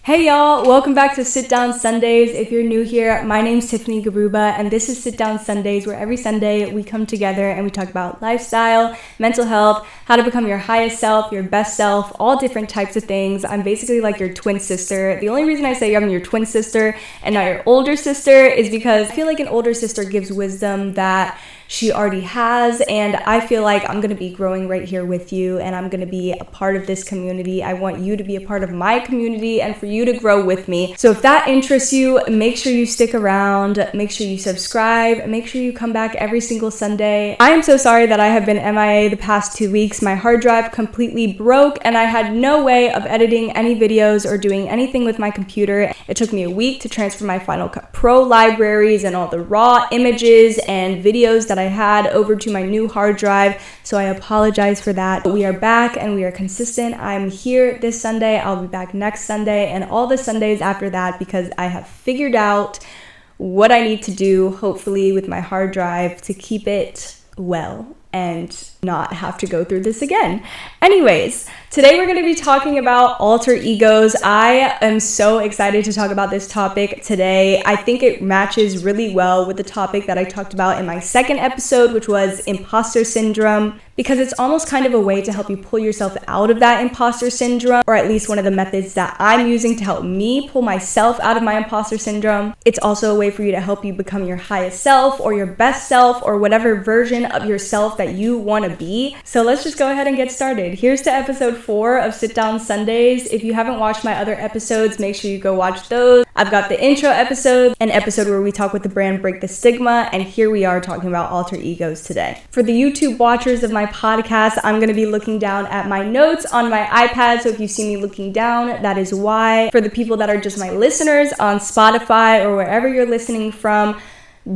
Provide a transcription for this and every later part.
Hey y'all, welcome back to Sit Down Sundays. If you're new here, my name's Tiffany Garuba and this is Sit Down Sundays, where every Sunday we come together and we talk about lifestyle, mental health, how to become your highest self, your best self, all different types of things. I'm basically like your twin sister. The only reason I say I'm your twin sister and not your older sister is because I feel like an older sister gives wisdom that she already has, and I feel like I'm gonna be growing right here with you, and I'm gonna be a part of this community. I want you to be a part of my community and for you to grow with me. So if that interests you, make sure you stick around, make sure you subscribe, make sure you come back every single Sunday. I am so sorry that I have been MIA the past 2 weeks. My hard drive completely broke and I had no way of editing any videos or doing anything with my computer. It took me a week to transfer my Final Cut Pro libraries and all the raw images and videos that I had over to my new hard drive, so I apologize for that. But we are back and we are consistent. I'm here this Sunday, I'll be back next Sunday and all the Sundays after that, because I have figured out what I need to do, hopefully with my hard drive, to keep it well and not have to go through this again. Anyways, today we're going to be talking about alter egos. I am so excited to talk about this topic today. I think it matches really well with the topic that I talked about in my second episode, which was imposter syndrome, because it's almost kind of a way to help you pull yourself out of that imposter syndrome, or at least one of the methods that I'm using to help me pull myself out of my imposter syndrome. It's also a way for you to help you become your highest self or your best self or whatever version of yourself that you want to be. So let's just go ahead and get started. Here's to episode 4 of Sit Down Sundays. If you haven't watched my other episodes, make sure you go watch those. I've got the intro episode, an episode where we talk with the brand Break the Stigma, and here we are talking about alter egos today. For the YouTube watchers of my podcast, I'm going to be looking down at my notes on my iPad, so if you see me looking down, that is why. For the people that are just my listeners on Spotify or wherever you're listening from,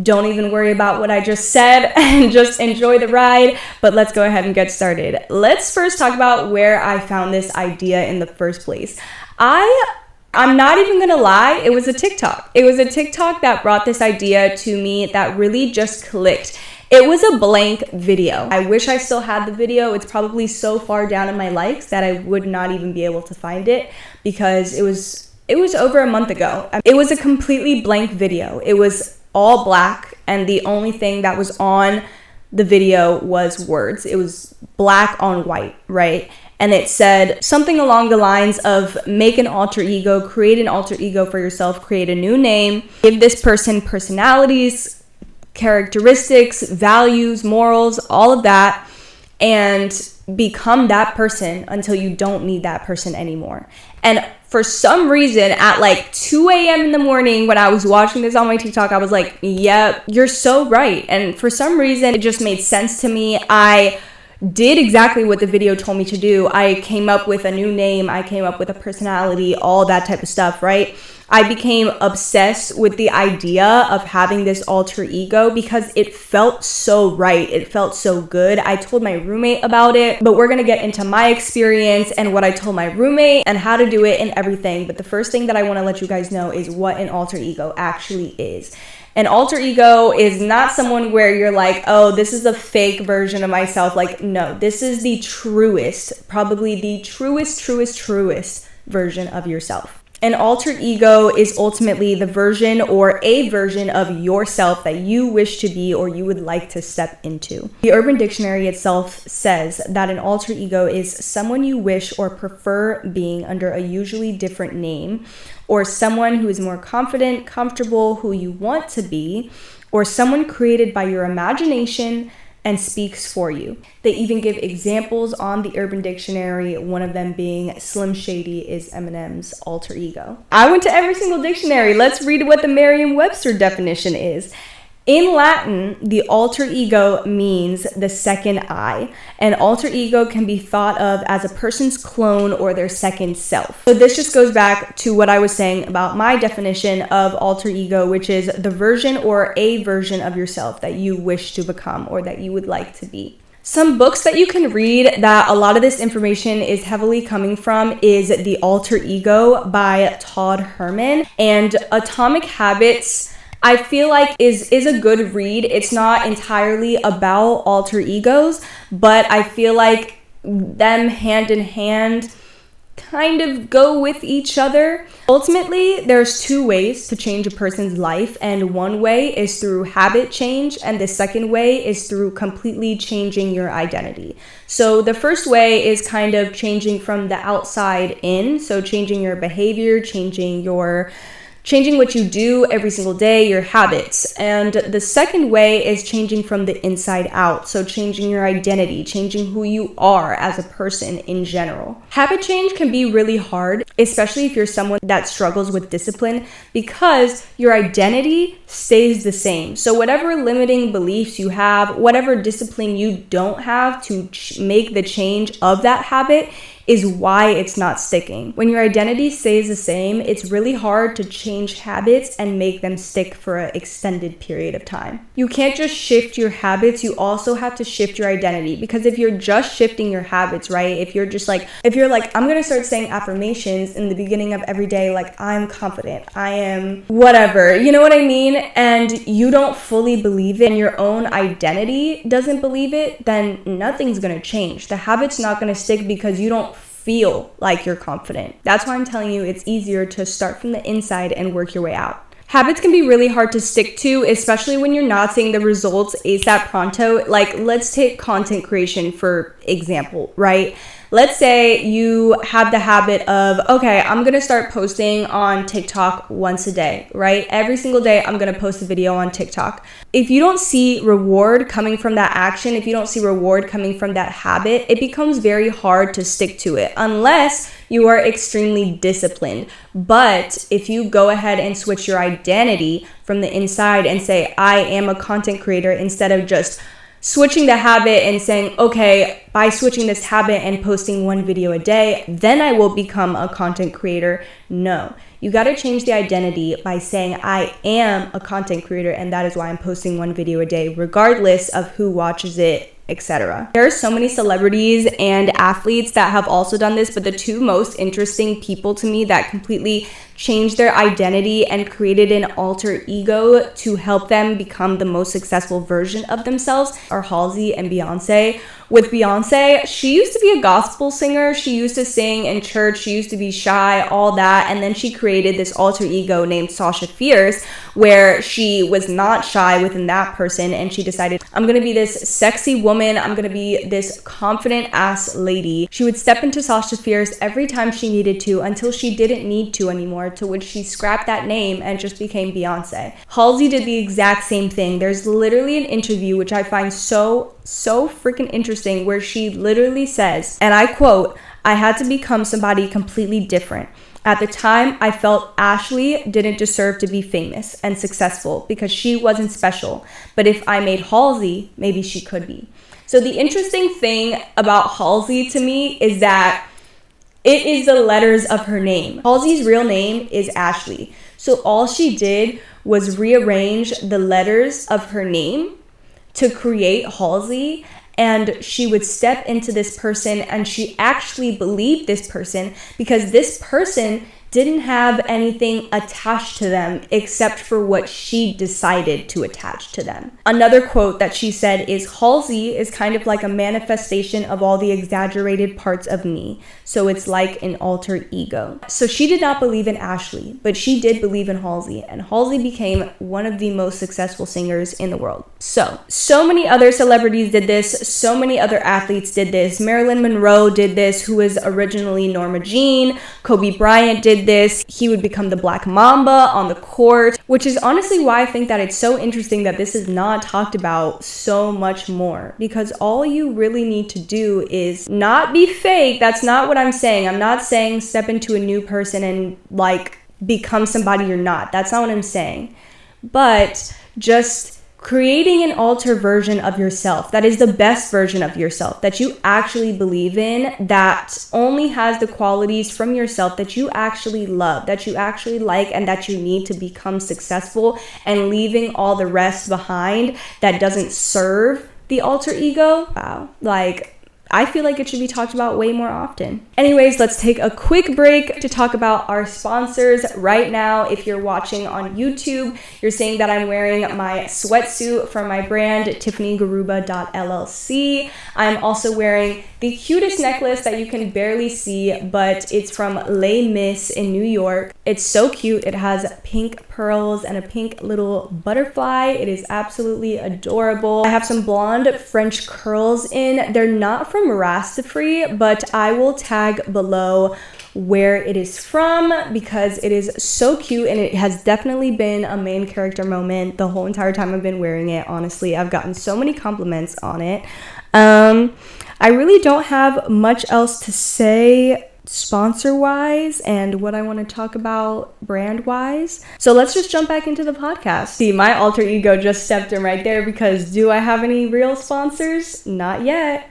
don't even worry about what I just said and just enjoy the ride. But let's go ahead and get started. Let's first talk about where I found this idea in the first place. I'm not even gonna lie, it was a TikTok. It was a TikTok that brought this idea to me that really just clicked. It was a blank video. I wish I still had the video. It's probably so far down in my likes that I would not even be able to find it, because it was over a month ago. It was a completely blank video. It was all black, and the only thing that was on the video was words. It was black on white, right? And it said something along the lines of make an alter ego, create an alter ego for yourself, create a new name, give this person personalities, characteristics, values, morals, all of that, and become that person until you don't need that person anymore. And for some reason, at like 2 a.m. in the morning, when I was watching this on my TikTok, I was like, yep, you're so right. And for some reason, it just made sense to me. I did exactly what the video told me to do. I came up with a new name. I came up with a personality, all that type of stuff, right? I became obsessed with the idea of having this alter ego because it felt so right. It felt so good. I told my roommate about it, but we're gonna get into my experience and what I told my roommate and how to do it and everything. But the first thing that I wanna let you guys know is what an alter ego actually is. An alter ego is not someone where you're like, oh, this is a fake version of myself. Like, no, this is the truest, probably the truest version of yourself. An alter ego is ultimately the version or a version of yourself that you wish to be or you would like to step into. The Urban Dictionary itself says that an alter ego is someone you wish or prefer being under a usually different name, or someone who is more confident, comfortable, who you want to be, or someone created by your imagination and speaks for you. They even give examples on the Urban Dictionary, one of them being Slim Shady is Eminem's alter ego. I went to every single dictionary. Let's read what the Merriam-Webster definition is. In Latin, the alter ego means the second I. An alter ego can be thought of as a person's clone or their second self. So this just goes back to what I was saying about my definition of alter ego, which is the version or a version of yourself that you wish to become or that you would like to be. Some books that you can read that a lot of this information is heavily coming from is The Alter Ego by Todd Herman, and Atomic Habits I feel like is a good read. It's not entirely about alter egos, but I feel like them hand in hand kind of go with each other. Ultimately, there's two ways to change a person's life, and one way is through habit change, and the second way is through completely changing your identity. So the first way is kind of changing from the outside in, so changing your behavior, changing what you do every single day, your habits. And the second way is changing from the inside out. So changing your identity, changing who you are as a person in general. Habit change can be really hard, especially if you're someone that struggles with discipline, because your identity stays the same. So whatever limiting beliefs you have, whatever discipline you don't have to make the change of that habit, is why it's not sticking. When your identity stays the same, it's really hard to change habits and make them stick for an extended period of time. You can't just shift your habits, you also have to shift your identity, because if you're just shifting your habits, right? If you're like, I'm gonna start saying affirmations in the beginning of every day, like, I'm confident, I am whatever, you know what I mean? And you don't fully believe it and your own identity doesn't believe it, then nothing's gonna change. The habit's not gonna stick because you don't feel like you're confident. That's why I'm telling you it's easier to start from the inside and work your way out. Habits can be really hard to stick to, especially when you're not seeing the results ASAP pronto. Like, let's take content creation for example, right? Let's say you have the habit of, okay, I'm gonna start posting on TikTok once a day, right? Every single day, I'm gonna post a video on TikTok. If you don't see reward coming from that action, if you don't see reward coming from that habit, it becomes very hard to stick to it unless you are extremely disciplined. But if you go ahead and switch your identity from the inside and say, I am a content creator, instead of just switching the habit and saying, okay, by switching this habit and posting one video a day, then I will become a content creator. No, you got to change the identity by saying, I am a content creator, and that is why I'm posting one video a day, regardless of who watches it, etc. There are so many celebrities and athletes that have also done this, but the two most interesting people to me that completely changed their identity and created an alter ego to help them become the most successful version of themselves are Halsey and Beyonce. With Beyonce, she used to be a gospel singer. She used to sing in church. She used to be shy, all that. And then she created this alter ego named Sasha Fierce, where she was not shy within that person. And she decided, I'm going to be this sexy woman. I'm going to be this confident ass lady. She would step into Sasha Fierce every time she needed to until she didn't need to anymore, to which she scrapped that name and just became Beyonce. Halsey did the exact same thing. There's literally an interview which I find so freaking interesting, where she literally says, and I quote, I had to become somebody completely different. At the time, I felt Ashley didn't deserve to be famous and successful because she wasn't special. But if I made Halsey, maybe she could be. So the interesting thing about Halsey to me is that it is the letters of her name. Halsey's real name is Ashley. So all she did was rearrange the letters of her name to create Halsey, and she would step into this person, and she actually believed this person because this person didn't have anything attached to them except for what she decided to attach to them. Another quote that she said is, Halsey is kind of like a manifestation of all the exaggerated parts of me. So it's like an alter ego. So she did not believe in Ashley, but she did believe in Halsey, and Halsey became one of the most successful singers in the world. So many other celebrities did this. So many other athletes did this. Marilyn Monroe did this, who was originally Norma Jean. Kobe Bryant did this. He would become the Black Mamba on the court, which is honestly why I think that it's so interesting that this is not talked about so much more, because all you really need to do is not be fake. That's not what I'm saying. I'm not saying step into a new person and like become somebody you're not. That's not what I'm saying. But just creating an alter version of yourself that is the best version of yourself, that you actually believe in, that only has the qualities from yourself that you actually love, that you actually like, and that you need to become successful, and leaving all the rest behind that doesn't serve the alter ego. Wow. Like, I feel like it should be talked about way more often. Anyways, let's take a quick break to talk about our sponsors. Right now, if you're watching on YouTube, you're seeing that I'm wearing my sweatsuit from my brand, tiffanygaruba.llc. I'm also wearing the cutest necklace that you can barely see, but it's from Lemme in New York. It's so cute. It has pink pearls and a pink little butterfly. It is absolutely adorable. I have some blonde French curls in. They're not from Rastafree, but I will tag below where it is from because it is so cute, and it has definitely been a main character moment the whole entire time I've been wearing it. Honestly, I've gotten so many compliments on it. I really don't have much else to say sponsor wise and what I want to talk about brand wise. So let's just jump back into the podcast. See, my alter ego just stepped in right there because do I have any real sponsors? Not yet.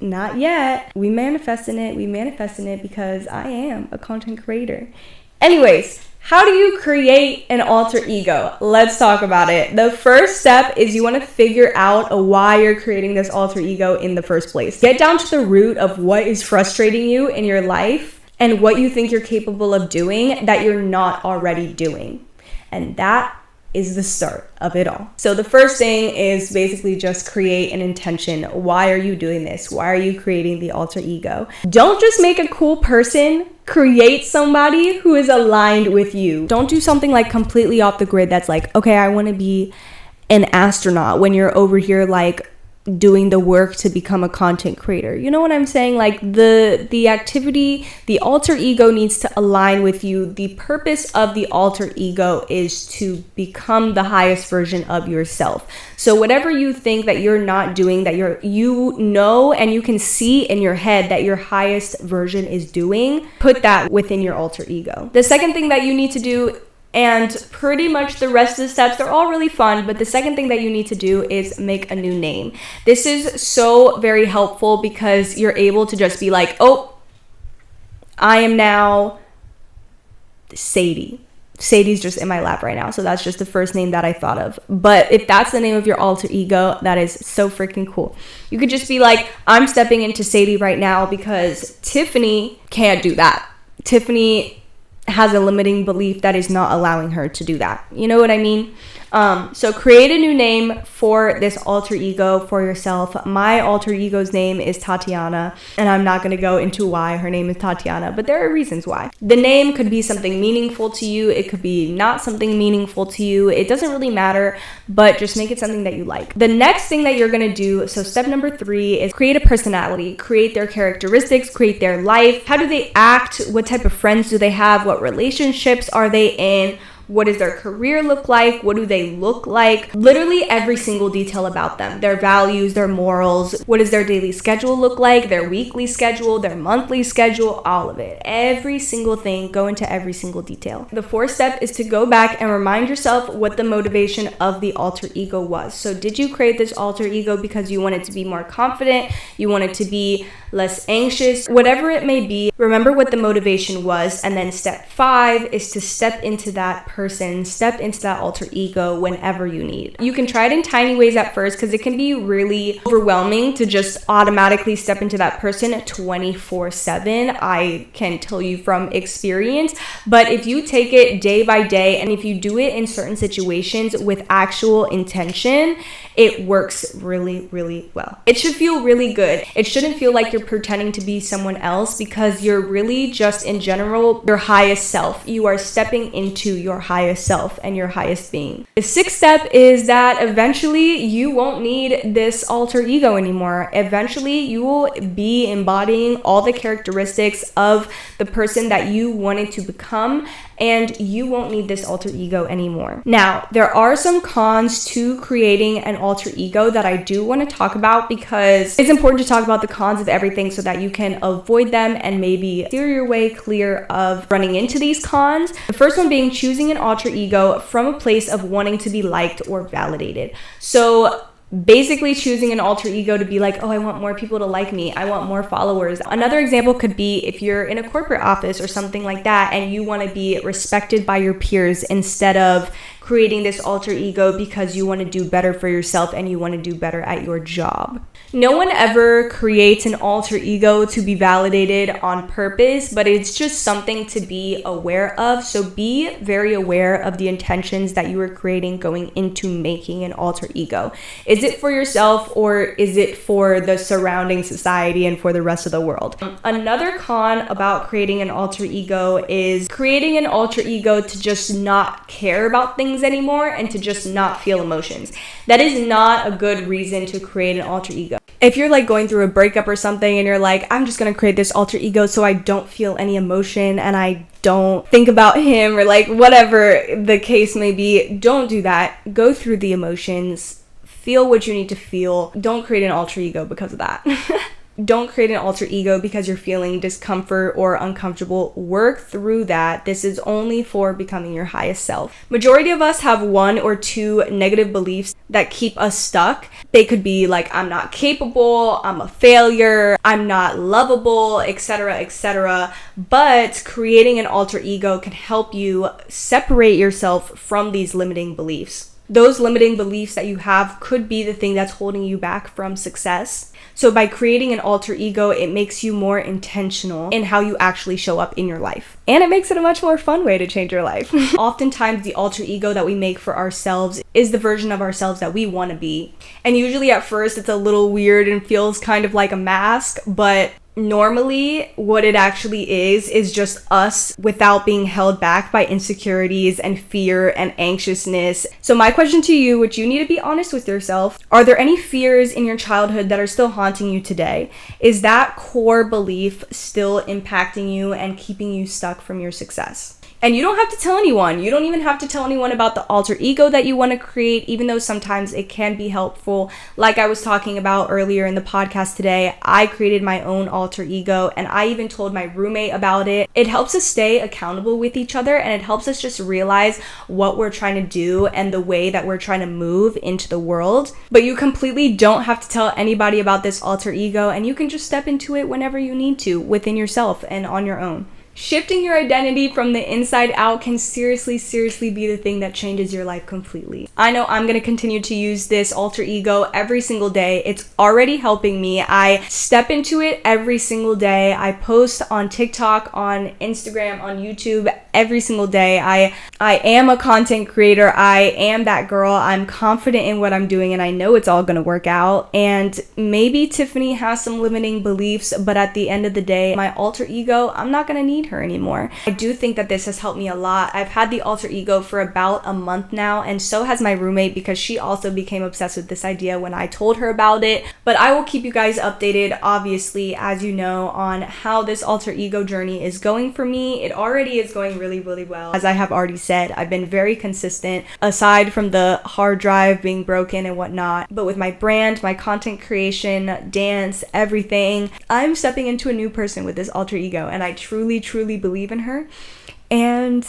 Not yet. We manifesting it because I am a content creator. Anyways, how do you create an alter ego? Let's talk about it. The first step is you want to figure out why you're creating this alter ego in the first place. Get down to the root of what is frustrating you in your life and what you think you're capable of doing that you're not already doing. And that is the start of it all. So the first thing is basically just create an intention. Why are you doing this? Why are you creating the alter ego? Don't just make a cool person. Create somebody who is aligned with you. Don't do something like completely off the grid that's like, okay, I want to be an astronaut when you're over here like doing the work to become a content creator. You know what I'm saying? Like the activity, the alter ego needs to align with you. The purpose of the alter ego is to become the highest version of yourself. So whatever you think that you're not doing, that you know and you can see in your head that your highest version is doing, put that within your alter ego. The second thing that you need to do, and pretty much the rest of the steps, they're all really fun, but the second thing that you need to do is make a new name. This is so very helpful because you're able to just be like, oh, I am now Sadie. Sadie's just in my lap right now, so that's just the first name that I thought of. But if that's the name of your alter ego, that is so freaking cool. You could just be like, I'm stepping into Sadie right now because Tiffany can't do that. Tiffany has a limiting belief that is not allowing her to do that. You know what I mean? So create a new name for this alter ego for yourself. My alter ego's name is Tatiana, and I'm not going to go into why her name is Tatiana, but there are reasons why. The name could be something meaningful to you. It could be not something meaningful to you. It doesn't really matter, but just make it something that you like. The next thing that you're going to do, so step number 3 is create a personality, create their characteristics, create their life. How do they act? What type of friends do they have? What relationships are they in? What does their career look like? What do they look like? Literally every single detail about them, their values, their morals. What does their daily schedule look like? Their weekly schedule, their monthly schedule, all of it. Every single thing, go into every single detail. The fourth step is to go back and remind yourself what the motivation of the alter ego was. So did you create this alter ego because you wanted to be more confident? You wanted to be less anxious? Whatever it may be, remember what the motivation was. And then step 5 is to step into that person, step into that alter ego whenever you need. You can try it in tiny ways at first because it can be really overwhelming to just automatically step into that person 24/7. I can tell you from experience, but if you take it day by day and if you do it in certain situations with actual intention, it works really, really well. It should feel really good. It shouldn't feel like you're pretending to be someone else because you're really just in general your highest self. You are stepping into your highest self and your highest being. The sixth step is that eventually you won't need this alter ego anymore. Eventually you will be embodying all the characteristics of the person that you wanted to become, and you won't need this alter ego anymore. Now, there are some cons to creating an alter ego that I do want to talk about because it's important to talk about the cons of everything so that you can avoid them and maybe steer your way clear of running into these cons. The first one being choosing an alter ego from a place of wanting to be liked or validated. So basically choosing an alter ego to be like, oh, I want more people to like me. I want more followers. Another example could be if you're in a corporate office or something like that and you want to be respected by your peers instead of creating this alter ego because you want to do better for yourself and you want to do better at your job. No one ever creates an alter ego to be validated on purpose, but it's just something to be aware of. So be very aware of the intentions that you are creating going into making an alter ego. Is it for yourself or is it for the surrounding society and for the rest of the world? Another con about creating an alter ego is creating an alter ego to just not care about things anymore and to just not feel emotions. That is not a good reason to create an alter ego. If you're like going through a breakup or something and you're like, I'm just gonna create this alter ego so I don't feel any emotion and I don't think about him, or like whatever the case may be, don't do that. Go through the emotions, feel what you need to feel. Don't create an alter ego because of that. Don't create an alter ego because you're feeling discomfort or uncomfortable. Work through that. This is only for becoming your highest self. Majority of us have one or two negative beliefs that keep us stuck. They could be like, I'm not capable, I'm a failure, I'm not lovable, etc., etc. But creating an alter ego can help you separate yourself from these limiting beliefs. Those limiting beliefs that you have could be the thing that's holding you back from success. So by creating an alter ego, it makes you more intentional in how you actually show up in your life. And it makes it a much more fun way to change your life. Oftentimes, the alter ego that we make for ourselves is the version of ourselves that we want to be. And usually at first, it's a little weird and feels kind of like a mask, but normally what it actually is just us without being held back by insecurities and fear and anxiousness. So my question to you, which you need to be honest with yourself, are there any fears in your childhood that are still haunting you today? Is that core belief still impacting you and keeping you stuck from your success? And you don't have to tell anyone. You don't even have to tell anyone about the alter ego that you want to create, even though sometimes it can be helpful. Like I was talking about earlier in the podcast today, I created my own alter ego and I even told my roommate about it. It helps us stay accountable with each other and it helps us just realize what we're trying to do and the way that we're trying to move into the world. But you completely don't have to tell anybody about this alter ego and you can just step into it whenever you need to within yourself and on your own. Shifting your identity from the inside out can seriously be the thing that changes your life completely. I know I'm going to continue to use this alter ego every single day. It's already helping me. I step into it every single day. I post on TikTok, on Instagram, on YouTube every single day. I am a content creator. I am that girl. I'm confident in what I'm doing and I know it's all going to work out. And maybe Tiffany has some limiting beliefs, but at the end of the day, my alter ego, I'm not going to need her anymore. I do think that this has helped me a lot. I've had the alter ego for about a month now, and so has my roommate because she also became obsessed with this idea when I told her about it. But I will keep you guys updated, obviously, as you know, on how this alter ego journey is going for me. It already is going really well. As I have already said, I've been very consistent aside from the hard drive being broken and whatnot. But with my brand, my content creation, dance, everything, I'm stepping into a new person with this alter ego, and I truly believe in her. And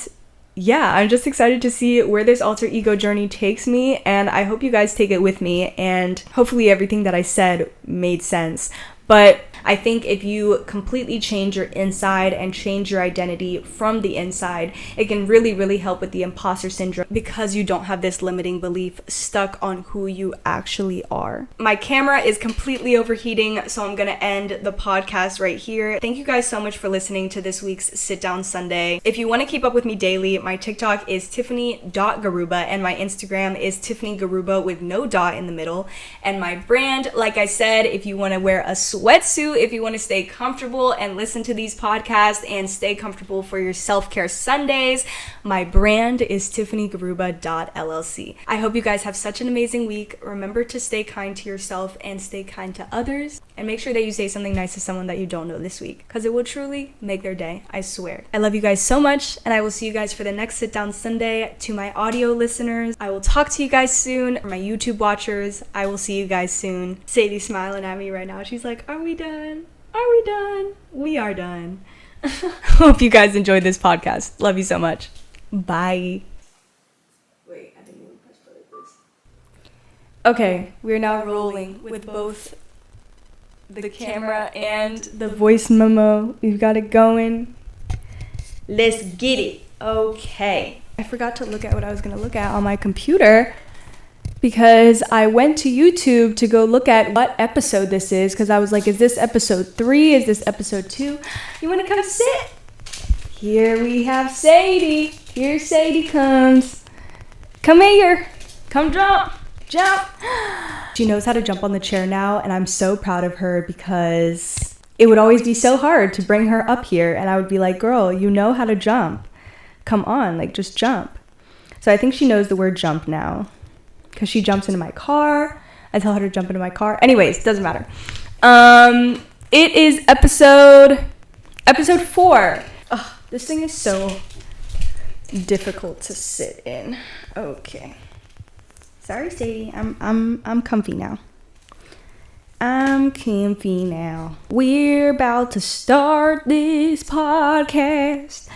yeah, I'm just excited to see where this alter ego journey takes me, and I hope you guys take it with me, and hopefully everything that I said made sense. But I think if you completely change your inside and change your identity from the inside, it can really help with the imposter syndrome because you don't have this limiting belief stuck on who you actually are. My camera is completely overheating, so I'm gonna end the podcast right here. Thank you guys so much for listening to this week's Sit Down Sunday. If you want to keep up with me daily, my TikTok is tiffany.garuba and my Instagram is tiffanygaruba with no dot in the middle. And my brand, like I said, if you want to wear a sweatsuit, if you want to stay comfortable and listen to these podcasts and stay comfortable for your self-care Sundays, my brand is tiffanygaruba.llc. I hope you guys have such an amazing week. Remember to stay kind to yourself and stay kind to others, and make sure that you say something nice to someone that you don't know this week, because it will truly make their day, I swear. I love you guys so much, and I will see you guys for the next Sit Down Sunday. To my audio listeners, I will talk to you guys soon. For my YouTube watchers, I will see you guys soon. Sadie's smiling at me right now. She's like, are we done? Are we done? We are done. Hope you guys enjoyed this podcast. Love you so much. Bye. Wait, I didn't even press play, please. Okay, we're now rolling with both the camera and the voice memo. We've got it going. Let's get it. Okay. I forgot to look at what I was going to look at on my computer. because I went to YouTube to go look at what episode this is, because I was like, is this episode 3? Is this episode 2? You want to come sit? Here we have Sadie. Here Sadie comes. Come here. Come jump. Jump. She knows how to jump on the chair now, and I'm so proud of her because it would always be so hard to bring her up here, and I would be like, girl, you know how to jump. Come on, like, just jump. So I think she knows the word jump now because she jumps into my car. I tell her to jump into my car. Anyways, doesn't matter. It is episode 4. Ugh, this thing is so difficult to sit in. Okay. Sorry, Sadie. I'm comfy now. I'm comfy now. We're about to start this podcast.